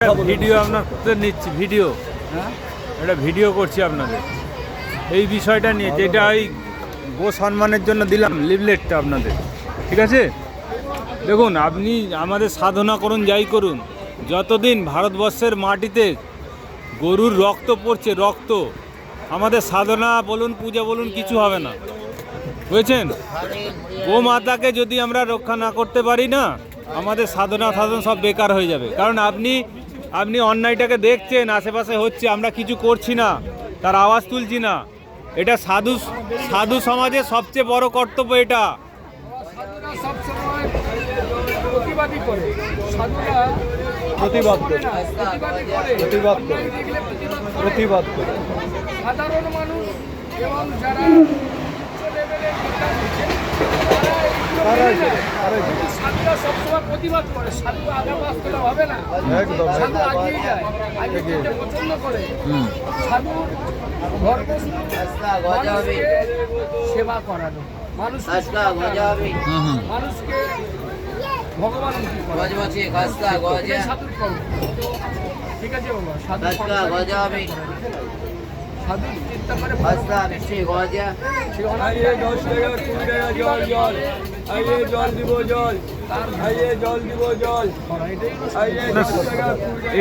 Video আপনাদের নিচ্ছি, video একটা ভিডিও করছি আপনাদের এই বিষয়টা নিয়ে, যেটা ওই গো সম্মানের জন্য দিলাম লিফলেটটা আপনাদের। ঠিক আছে, দেখুন আপনি আমাদের সাধনা করুন, যাই করুন, যতদিন ভারতবর্ষের মাটিতে গরুর রক্ত পড়ছে, রক্ত, আমাদের সাধনা বলুন, পূজা বলুন, কিছু হবে না, বুঝেছেন? গোমাতাকে যদি আমরা রক্ষা না করতে পারি না, আমাদের সাধনা সব বেকার হয়ে যাবে। কারণ আপনি অন্যায়টাকে দেখছেন, আশেপাশে হচ্ছে, আমরা কিছু করছি না, তার আওয়াজ তুলছি না। এটা সাধু সমাজের সবচেয়ে বড় কর্তব্য। এটা সাধারণ মানুষ এবং যারা সাধুরা সবসময় প্রতিবাদ করে। সাধু আগে বাঁচতে হবে না, সাধু আগিয়ে যায়, আগে যেতে পছন্দ করে। সাধুর ধর্ম মানুষকে সেবা করানো, মানুষকে ভগবান সাধুর কর্ম। ঠিক আছে বাবা, সাধু চিন্তা করে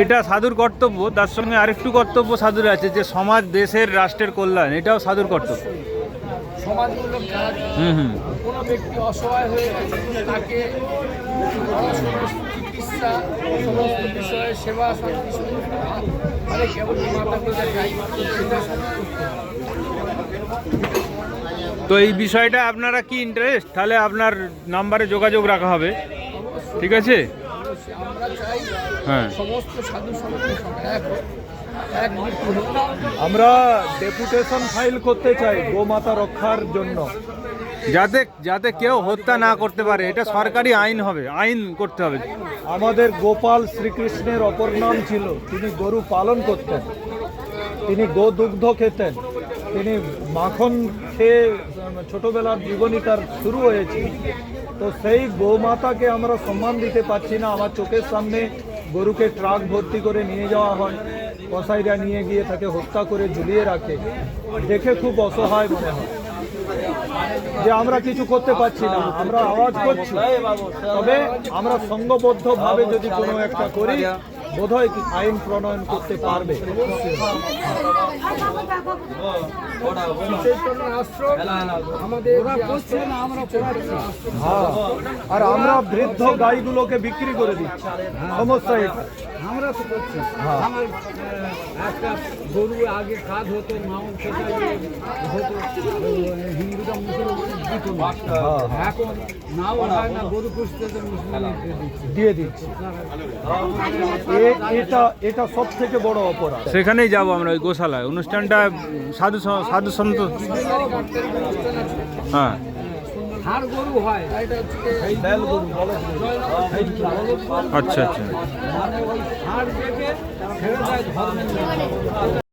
এটা সাধুর কর্তব্য। তার সঙ্গে আরেকটু কর্তব্য সাধুর আছে, যে সমাজ, দেশের, রাষ্ট্রের কল্যাণ, এটাও সাধুর কর্তব্য। সমাজমূলক কাজ, কোনো ব্যক্তি অসহায় হয়ে গেছে তাকে চিকিৎসা, সমস্ত বিষয়ে সেবা, সব কিছু মানে কেবল মাতা পিতা যাই সেটা সব করতে হবে। তো এই বিষয়টা আপনারা কি ইন্টারেস্ট, তাহলে আপনার নাম্বারে যোগাযোগ রাখা হবে। ঠিক আছে, আমরা চাই হ্যাঁ, সমস্ত সাধু সমাজের এক আমরা ডেপুটেশন ফাইল করতে চাই গোমাতা রক্ষার জন্য, যাতে কেউ হত্যা না করতে পারে। এটা সরকারি আইন হবে, আইন করতে হবে। আমাদের গোপাল শ্রীকৃষ্ণের অপর নাম ছিল, তিনি গরু পালন করতেন, তিনি গোদুগ্ধ খেতেন, তিনি মাখন খেয়ে ছোটবেলার জীবনী তার শুরু হয়েছে। তো সেই গোমাতাকে আমরা সম্মান দিতে পারছি না। আমার চোখের সামনে গরুকে ট্রাক ভর্তি করে নিয়ে যাওয়া হয়, কসাইরা নিয়ে গিয়ে তাকে হত্যা করে ঝুলিয়ে রাখে, দেখে খুব অসহায় মনে হয় যে আমরা কিছু করতে পারছি না। আমরা আওয়াজ করছি, তবে আমরা সংঘবদ্ধভাবে যদি কোনো একটা করি, বোধহয় আইন প্রণয়ন করতে পারবে। আর আমরা বৃদ্ধ গাইগুলোকে বিক্রি করে দিচ্ছি, সমস্যা এটা। আমরা তো করছি, আমার একটা গরু আগে কাজ হতো, মাউন্ট হতো, হিন্দুরা মুসলমান দিত না, এখন নাও হয় না, গরু পুষতে দিয়ে দিচ্ছি। এটা সব থেকে বড় অপরাধ। সেখানেই যাব আমরা, ওই গোশালায় অনুষ্ঠানটা, সাধু সন্ত। হ্যাঁ, হাড় গরু হয়, আচ্ছা আচ্ছা। মানে ওই হাড় দেখে ছেড়ে দেয় ধর্মের